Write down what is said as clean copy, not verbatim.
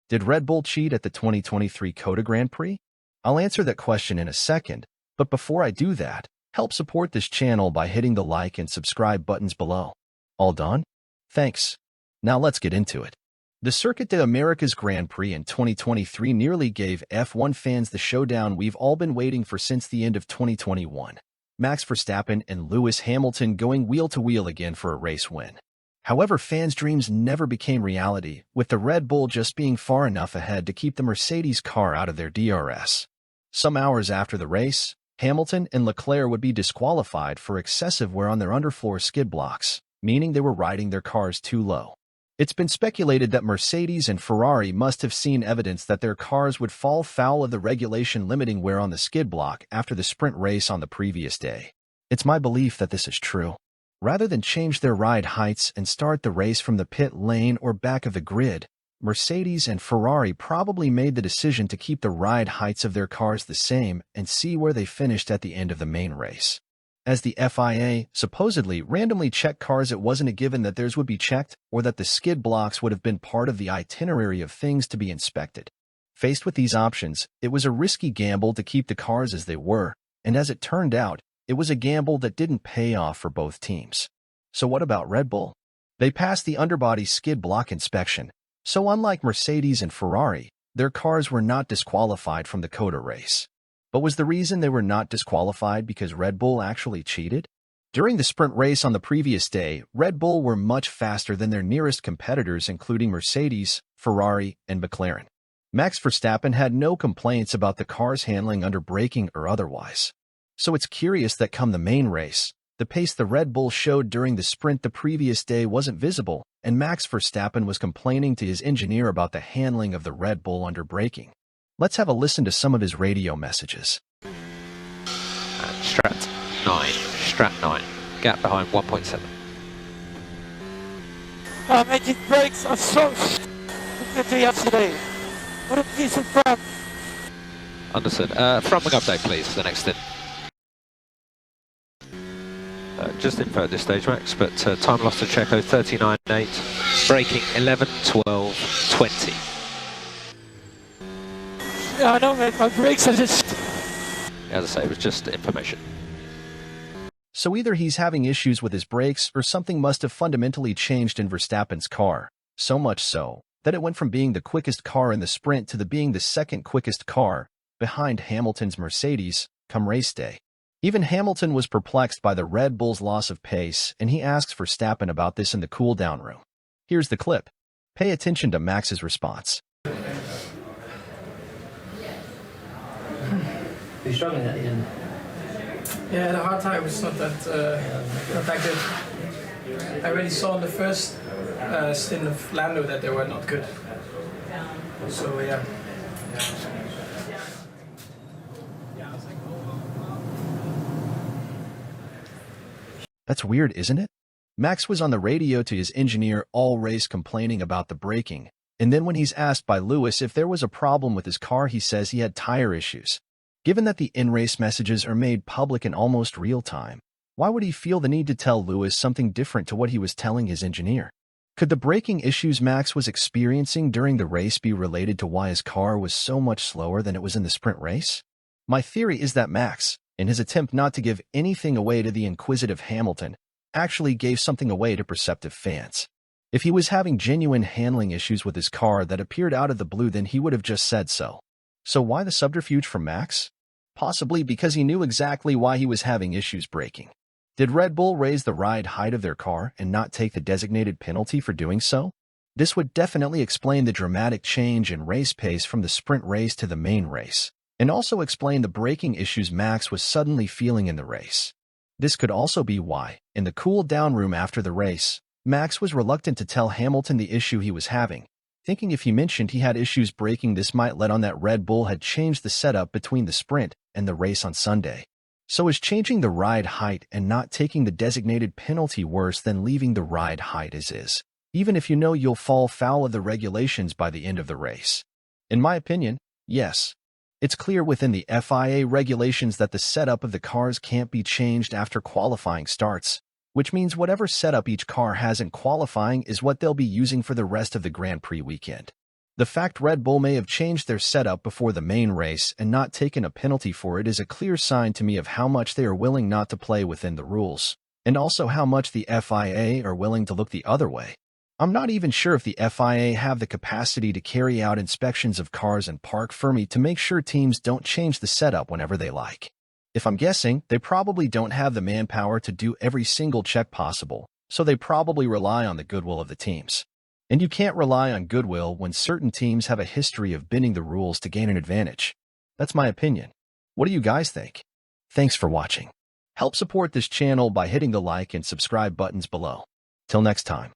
Did Red Bull cheat at the 2023 COTA Grand Prix? I'll answer that question in a second, but before I do that, help support this channel by hitting the like and subscribe buttons below. All done? Thanks. Now let's get into it. The Circuit de Americas Grand Prix in 2023 nearly gave F1 fans the showdown we've all been waiting for since the end of 2021. Max Verstappen and Lewis Hamilton going wheel-to-wheel again for a race win. However, fans' dreams never became reality, with the Red Bull just being far enough ahead to keep the Mercedes car out of their DRS. Some hours after the race, Hamilton and Leclerc would be disqualified for excessive wear on their underfloor skid blocks, meaning they were riding their cars too low. It's been speculated that Mercedes and Ferrari must have seen evidence that their cars would fall foul of the regulation limiting wear on the skid block after the sprint race on the previous day. It's my belief that this is true. Rather than change their ride heights and start the race from the pit lane or back of the grid, Mercedes and Ferrari probably made the decision to keep the ride heights of their cars the same and see where they finished at the end of the main race. As the FIA supposedly randomly checked cars, it wasn't a given that theirs would be checked or that the skid blocks would have been part of the itinerary of things to be inspected. Faced with these options, it was a risky gamble to keep the cars as they were, and as it turned out, it was a gamble that didn't pay off for both teams. So what about Red Bull? They passed the underbody skid block inspection, so unlike Mercedes and Ferrari, their cars were not disqualified from the COTA race. But was the reason they were not disqualified because Red Bull actually cheated? During the sprint race on the previous day, Red Bull were much faster than their nearest competitors, including Mercedes, Ferrari, and McLaren. Max Verstappen had no complaints about the car's handling under braking or otherwise. So it's curious that come the main race, the pace the Red Bull showed during the sprint the previous day wasn't visible, and Max Verstappen was complaining to his engineer about the handling of the Red Bull under braking. Let's have a listen to some of his radio messages. Strat 9, gap behind 1.7. Making brakes are so compared to yesterday. What a piece of crap. Understood. Front wing update, please, for the next stint. Just info at this stage, Max, but time lost to Checo 39.8, braking 11, 12, 20. Yeah, I know, mate, my brakes are just... As I say, it was just information. So either he's having issues with his brakes or something must have fundamentally changed in Verstappen's car, so much so that it went from being the quickest car in the sprint to being the second quickest car, behind Hamilton's Mercedes, come race day. Even Hamilton was perplexed by the Red Bull's loss of pace, and he asks Verstappen about this in the cool-down room. Here's the clip. Pay attention to Max's response. You're struggling at the end. Yeah, the hard tire was not that good. I already saw in the first stint of Lando that they were not good. So yeah. That's weird, isn't it? Max was on the radio to his engineer all race complaining about the braking, and then when he's asked by Lewis if there was a problem with his car, he says he had tire issues. Given that the in-race messages are made public in almost real time, why would he feel the need to tell Lewis something different to what he was telling his engineer? Could the braking issues Max was experiencing during the race be related to why his car was so much slower than it was in the sprint race? My theory is that Max, in his attempt not to give anything away to the inquisitive Hamilton, actually gave something away to perceptive fans. If he was having genuine handling issues with his car that appeared out of the blue, then he would have just said so. So why the subterfuge from Max? Possibly because he knew exactly why he was having issues braking. Did Red Bull raise the ride height of their car and not take the designated penalty for doing so? This would definitely explain the dramatic change in race pace from the sprint race to the main race, and also explain the braking issues Max was suddenly feeling in the race. This could also be why, in the cool-down room after the race, Max was reluctant to tell Hamilton the issue he was having, thinking if he mentioned he had issues braking, this might let on that Red Bull had changed the setup between the sprint and the race on Sunday. So is changing the ride height and not taking the designated penalty worse than leaving the ride height as is, even if you know you'll fall foul of the regulations by the end of the race? In my opinion, yes. It's clear within the FIA regulations that the setup of the cars can't be changed after qualifying starts, which means whatever setup each car has in qualifying is what they'll be using for the rest of the Grand Prix weekend. The fact Red Bull may have changed their setup before the main race and not taken a penalty for it is a clear sign to me of how much they are willing not to play within the rules, and also how much the FIA are willing to look the other way. I'm not even sure if the FIA have the capacity to carry out inspections of cars and park for me to make sure teams don't change the setup whenever they like. If I'm guessing, they probably don't have the manpower to do every single check possible, so they probably rely on the goodwill of the teams. And you can't rely on goodwill when certain teams have a history of bending the rules to gain an advantage. That's my opinion. What do you guys think? Thanks for watching. Help support this channel by hitting the like and subscribe buttons below. Till next time.